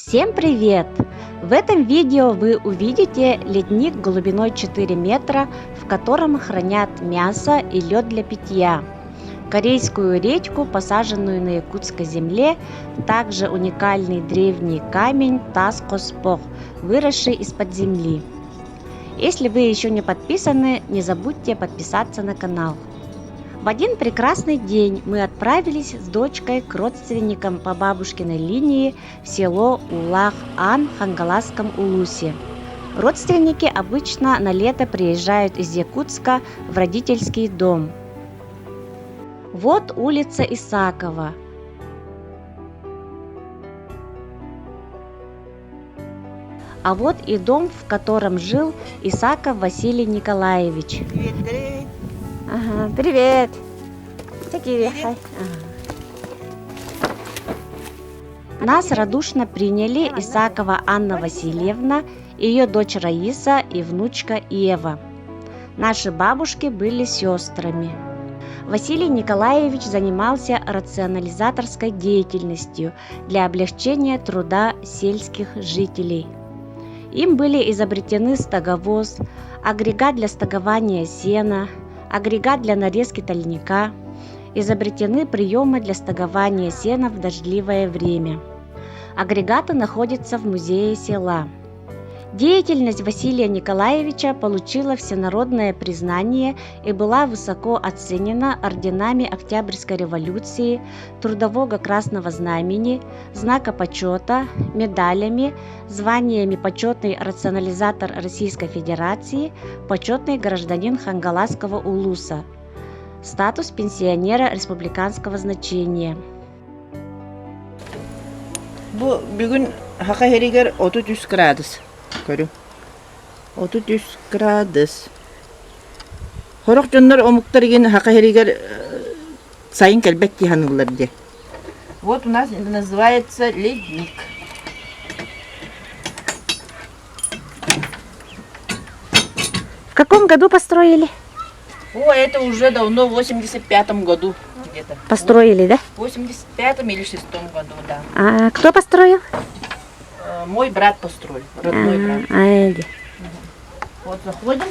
Всем привет! В этом видео вы увидите ледник глубиной 4 метра, в котором хранят мясо и лед для питья, корейскую редьку, посаженную на якутской земле, также уникальный древний камень Тас-Коспох, выросший из-под земли. Если вы еще не подписаны, не забудьте подписаться на канал. В один прекрасный день мы отправились с дочкой к родственникам по бабушкиной линии в село Улах-Ан в Хангаласском улусе. Родственники обычно на лето приезжают из Якутска в родительский дом. Вот улица Исакова. А вот и дом, в котором жил Исаков Василий Николаевич. Привет. Ага, привет. Нас радушно приняли Исакова Анна Васильевна, ее дочь Раиса и внучка Ева. Наши бабушки были сестрами. Василий Николаевич занимался рационализаторской деятельностью для облегчения труда сельских жителей. Им были изобретены стоговоз, агрегат для стогования сена, агрегат для нарезки тальника, изобретены приемы для стогования сена в дождливое время. Агрегаты находятся в музее села. Деятельность Василия Николаевича получила всенародное признание и была высоко оценена орденами Октябрьской революции, Трудового Красного Знамени, Знака почета, медалями, званиями почетный рационализатор Российской Федерации, почетный гражданин Хангаласского улуса, статус пенсионера республиканского значения. Бүгін хақа херигер 33 градус. Көрі. 33 градус. Хорық жонлар омуктар еген хақа херигер сайын кәлбәт диханылар. Вот у нас это называется ледник. В каком году построили? О, это уже давно, в 85-м году где-то. Построили, да? В 85-м или 6-м году, да. А кто построил? Мой брат построил, родной брат. Вот заходим.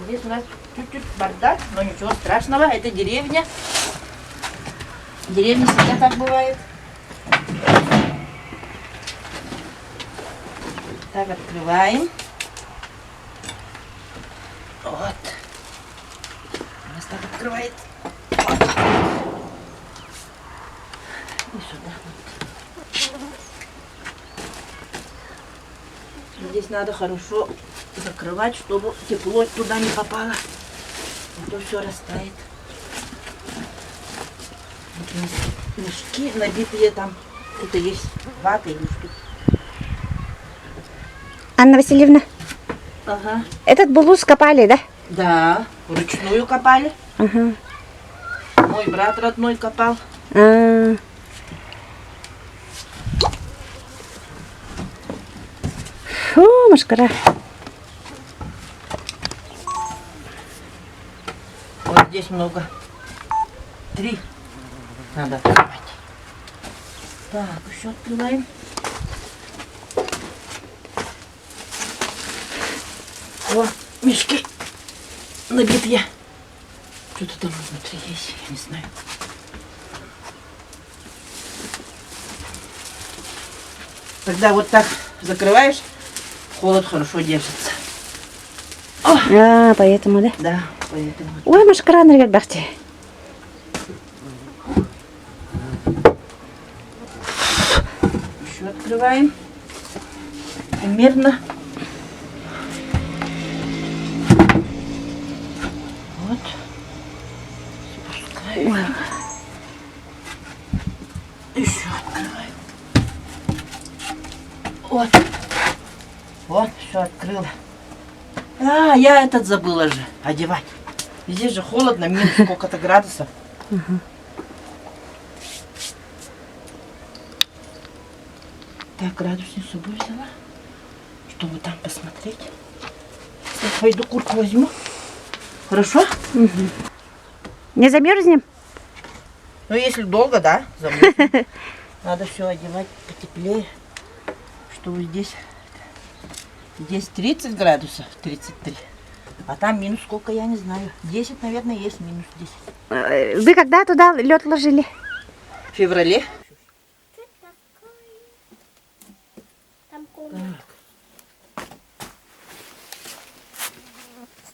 Здесь у нас чуть-чуть бардак, но ничего страшного. Это деревня. В деревне всегда так бывает. Так, открываем. Вот. У нас так открывает. Вот. И сюда. Здесь надо хорошо закрывать, чтобы тепло туда не попало. А то все растает. Вот у нас мешки набитые там. Это есть вата и мешки. Анна Васильевна, Ага. этот булуз копали, да? Да, вручную копали. Ага. Мой брат родной копал. Фу, машкара. Вот здесь много. 3 надо открывать. Так, еще открываем. О, мешки набитые. Что-то там внутри есть, я не знаю. Когда вот так закрываешь, холод хорошо держится. О! Поэтому, да? Да, поэтому. Ой, машкара, наверное, бахте. Еще открываем. Примерно. Вот. Спускаем. Еще открываем. Вот. Вот, все открыла. А, я этот забыла же одевать. Здесь же холодно, минус сколько-то градусов. Так, градусник с собой взяла, чтобы там посмотреть. Я пойду куртку возьму. Хорошо? Не замерзнем? Ну, если долго, да, замерзнем. Надо все одевать потеплее, что здесь 30 градусов, 33. А там минус сколько, я не знаю. 10, наверное, есть минус 10. Вы когда туда лед ложили? В феврале. Так.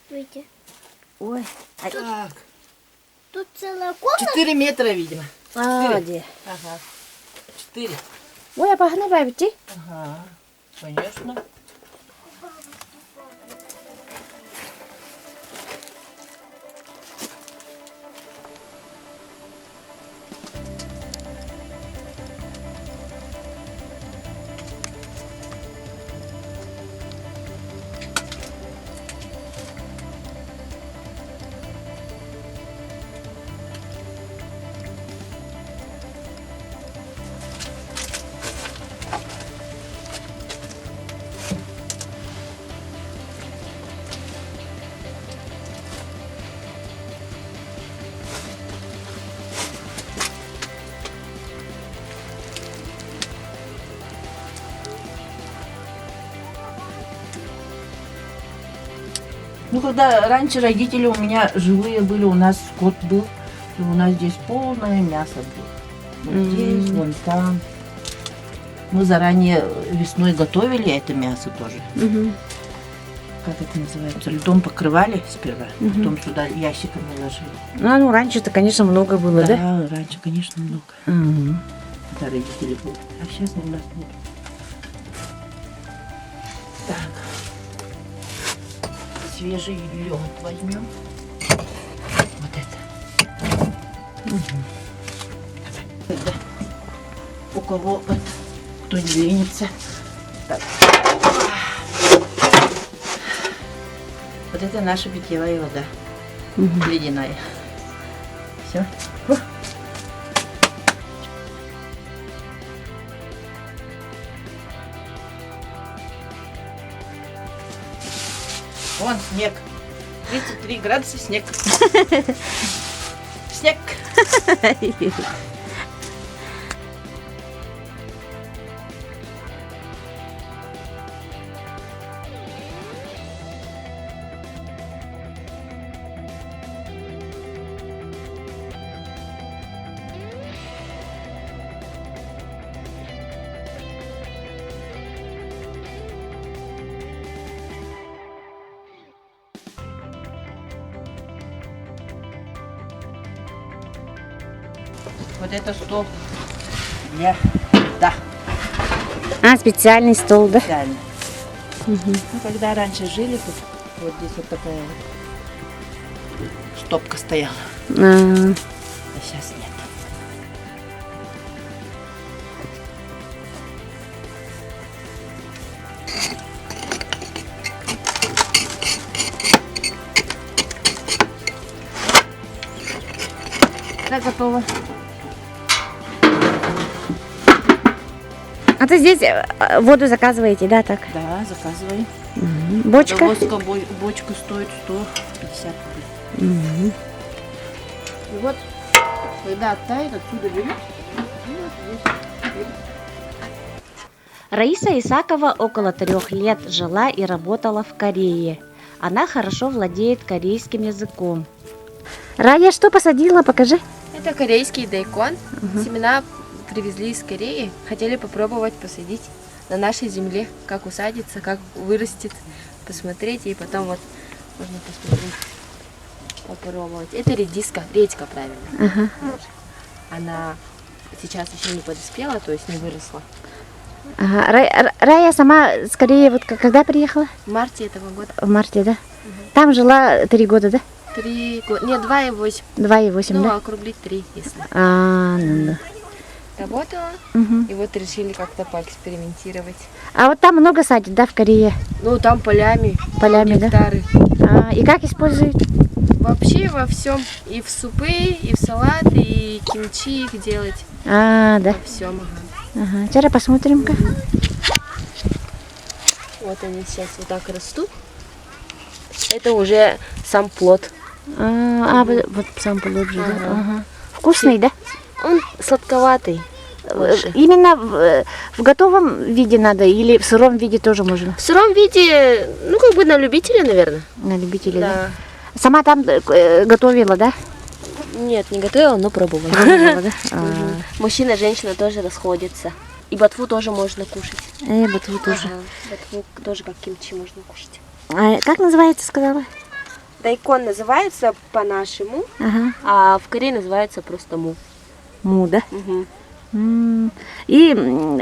Стойте. Ой. Так. Тут целая комната. 4 метра, видимо. Где? Ага. 4. Ой, а погнать идти? Ага. Конечно. Ну, когда раньше родители у меня живые были, у нас скот был, и у нас здесь полное мясо было. Вот здесь, вон там. Мы заранее весной готовили это мясо тоже. Как это называется? Льдом покрывали сперва, потом сюда ящиками ложили. Ну, раньше-то, конечно, много было, да? Да, раньше, конечно, много. Когда родители были. А сейчас у нас нет. Так. Свежий лед возьмем. Вот это. Да. У кого вот, кто не ленится. Так. Вот это наша питьевая вода. Ледяная. Все. Вон снег. 33 градуса снег. Снег. Вот это стол для льда. А, специальный стол, да? Специально. Ну, когда раньше жили, тут вот здесь вот такая вот стопка стояла. А сейчас нет. Так, готово. А ты здесь воду заказываете, да, так? Да, заказываем. Бочка? Бочка стоит 150 рублей. И вот, когда оттает, отсюда берем. Раиса Исакова около 3 лет жила и работала в Корее. Она хорошо владеет корейским языком. Рая, что посадила? Покажи. Это корейский дайкон. Семена привезли из Кореи. Хотели попробовать посадить на нашей земле, как усадится, как вырастет, посмотреть. И потом вот можно посмотреть, попробовать. Это редька, правильно. Она сейчас еще не подоспела, то есть не выросла. Рая сама с Кореи вот когда приехала? В марте этого года. В марте, да? Там жила 3 года, да? 3 года. Нет, 2,8. 2,8, Ну, да? округлить 3, если. Ну да. Работала. И вот решили как-то поэкспериментировать. А вот там много садят, да, в Корее? Ну, там полями. Полями, да? Гектары. И как используют? Вообще во всем. И в супы, и в салаты, и кимчи их делать. Да. Во всем. Ага. Сейчас посмотрим-ка. Вот они сейчас вот так растут. Это уже сам плод. Вот сам плод же, да? Вкусный, да? Он сладковатый. больше. Именно в готовом виде надо или в сыром виде тоже можно? В сыром виде, ну, как бы на любителя, наверное. На любителей, да? Да. Сама там готовила, да? Нет, не готовила, но пробовала. Пробовала, да? Мужчина, женщина тоже расходятся. И ботву тоже можно кушать. Ботву тоже. Ага, ботву тоже как кимчи можно кушать. Как называется, сказала? Дайкон называется по-нашему, Ага. а в Корее называется просто му. Му, да? Мгм. И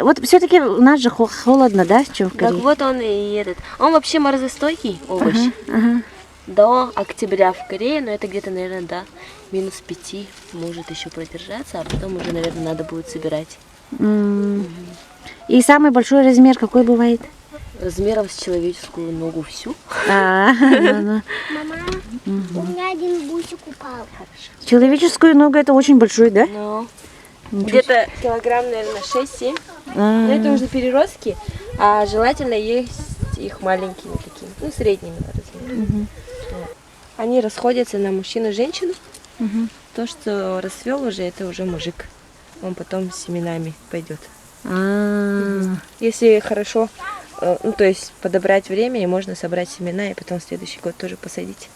вот все-таки у нас же холодно, да, чем в Так Корее? вот он и этот. Он вообще морозостойкий овощ. Ага. До октября в Корее, но это где-то, наверное, до -5 может еще продержаться, а потом уже, наверное, надо будет собирать. И самый большой размер какой бывает? Размером с человеческую ногу всю. Мама, у меня один бусик упал. Человеческую ногу это очень большой, да? Но где-то килограмм, наверное, 6-7. А, Но это уже переростки, а желательно есть их маленькими такими, ну, средними размерами. Вот. Они расходятся на мужчину и женщину. То, что расцвел уже, это уже мужик. Он потом с семенами пойдет. Если хорошо, ну, то есть подобрать время, и можно собрать семена, и потом в следующий год тоже посадить.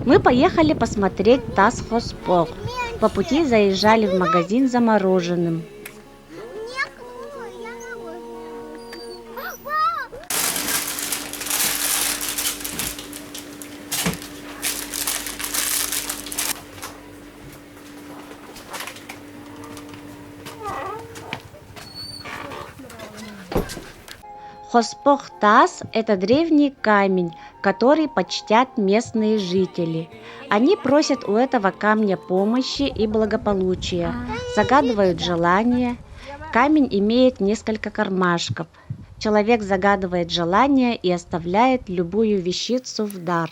Мы поехали посмотреть Тас Хоспох. По пути заезжали в магазин за мороженым. Хоспох Тас – это древний камень, который почтят местные жители. Они просят у этого камня помощи и благополучия, загадывают желания. Камень имеет несколько кармашков. Человек загадывает желание и оставляет любую вещицу в дар.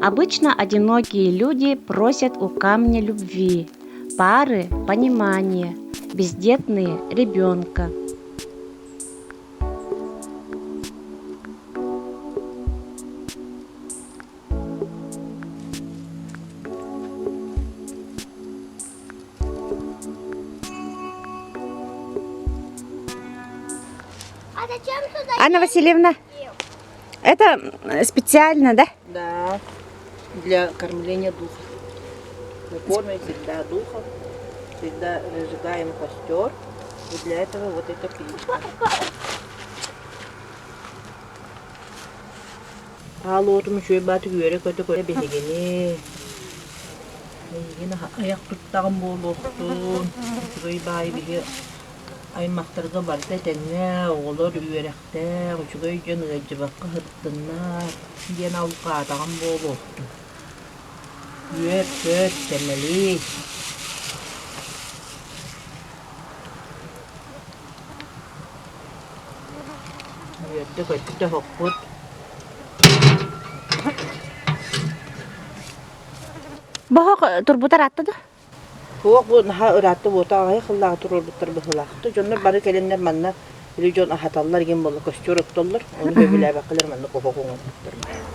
Обычно одинокие люди просят у камня любви, пары – понимания, бездетные – ребенка. А зачем туда? Анна Васильевна, это специально, да? Да, для кормления духов. Мы кормим всегда духов, всегда разжигаем костер. И для этого вот эта печка. Алотум şöyle batı göre kötü kötü behegeni. Yine ayak tuttağım bol olsun. Şurayı bayi bihi aymaktarga barda tenne olur üyerekte. Şurayı canı cıvakka hırtınlar. Yine avukatağım bol olsun. Üyer köt temeli. Üyerde kötü de hokkut. Бохок турбутар атты да? Хуак бу наха ыратты бота ағай қыллағы тұрырбыттыр бұхылақты. Жонлар бары келендер манна или жон ахаталлар ген болы көстер өттоллар. Оны көбілі бақылар манна қоға қоңын.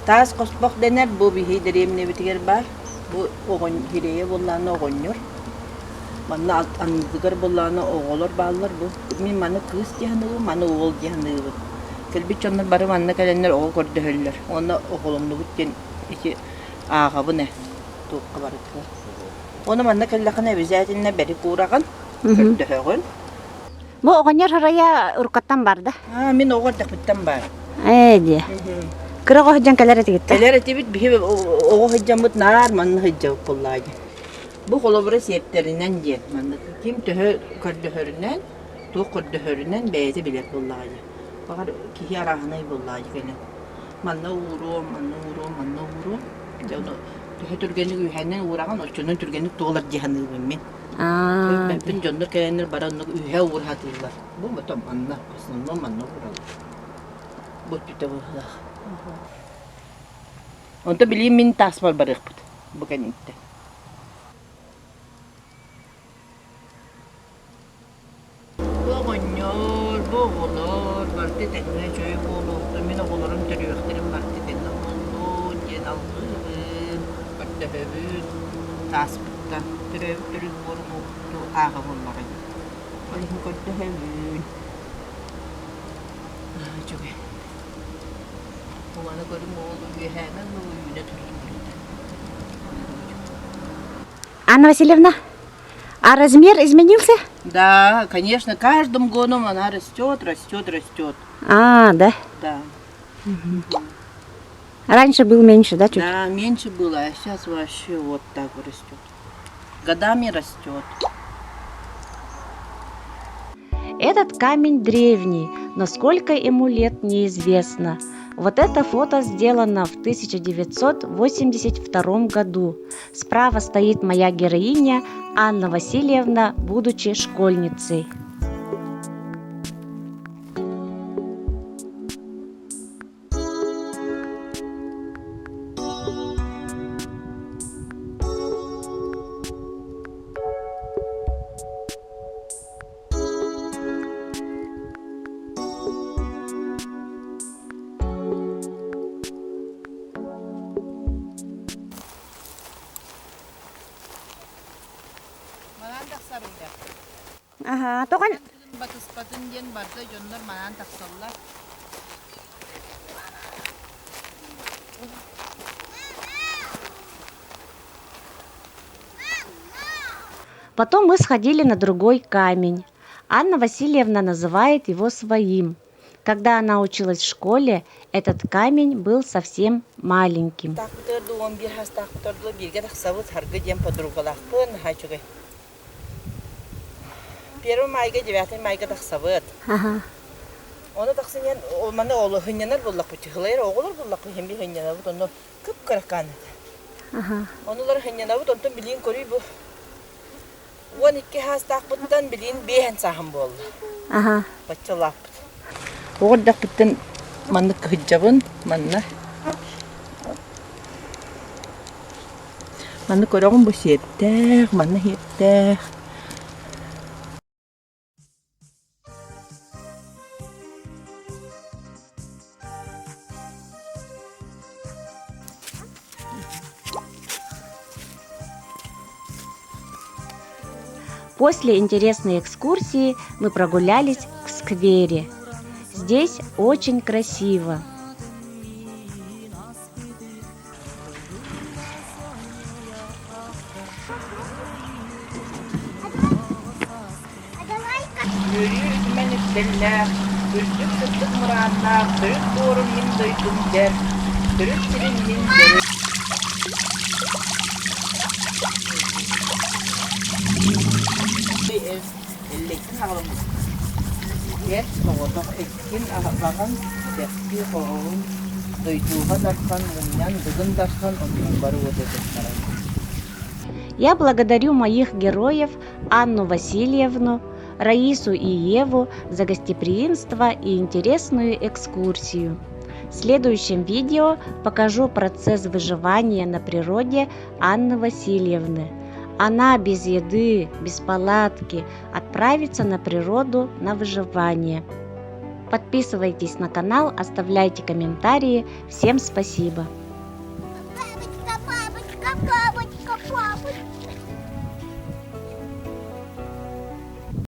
Таас қоспақ денер бұ бихей дәреміне бітігер бар. Бұ оғын хирeye болланы оғыныр. Манна андығыр болланы оғылыр балылар бұ. Мен манна кыз дияны манна оғыл дияны бұ. Келбет жонлар бары манна келендер оғы көрді хөлілер. Оны оғылымны бүттен iki ağa bu ne? Tuğqa barıtlar. Onu manna kellaqana bizatine beri kurağın. Kördöhögün. Бу оғанер харая уркаттан бар да? Ha, min oğur takbitten var. Эди. Кырыгы хыджан келер этигит. Teler etibit bihi oğu hıccamut nar manna hıccavuk kullağı. Bu kolobra septerinden diye manna. Kim töhö kördöhöründen, tuğ kördöhöründen beyzi bilet kullağı. Bakar kihi arahanay kullağı gelen. Manna uğru. Onu töhö türgenlik ühenden uğrağın, oçunun türgenlik doğular cihanlığı ben. Ben jonlar kelenler baranlık ühe uğratırlar. Bu mu tam anla aslında manna uğralı. Bu tüte uğralı. Onu bileyim min tasmal barık bu kentte. Boğulur, bardı tekne çöy boğulur. Min oğullarım türüyüklerim bardı tekne boğulur. Yen algın, bardı hövün, tasbıkta. Türüyük boğulur, ağa boğulur. Анна Васильевна, а размер изменился? Да, конечно, каждым годом она растет, растет, растет. А, да. Да. Раньше был меньше, да, чуть? Да, меньше было, а сейчас вообще вот так растет. Годами растет. Этот камень древний, но сколько ему лет неизвестно. Вот это фото сделано в 1982 году. Справа стоит моя героиня Анна Васильевна, будучи школьницей. Ага, то kan Батыспатын ден барды жоннор манан таксаллар. Потом мы сходили на другой камень. Анна Васильевна называет его своим. Когда она училась в школе, этот камень был совсем маленьким. Первый майга, 9 майга тахсабыт. Ага. Оны тахсынен, маны олы хынянар боллақ бұтығылайыр, оғылар боллақ бұхембе хынянар бұт, оны күп қыраққан. Ага. Онылар хынянар бұт, онтын білейін көрей бұ. 12 хастақ бұттан білейін бейін сағым болды. Ага. Бачылақ бұт. Оғырдақ бұттан маны күхіджабын, маны. Маны көріғын бұ сеттәқ, маны хеттәқ. После интересной экскурсии мы прогулялись в сквере. Здесь очень красиво. Я благодарю моих героев Анну Васильевну, Раису и Еву за гостеприимство и интересную экскурсию. В следующем видео покажу процесс выживания на природе Анны Васильевны. Она без еды, без палатки отправится на природу на выживание. Подписывайтесь на канал, оставляйте комментарии. Всем спасибо!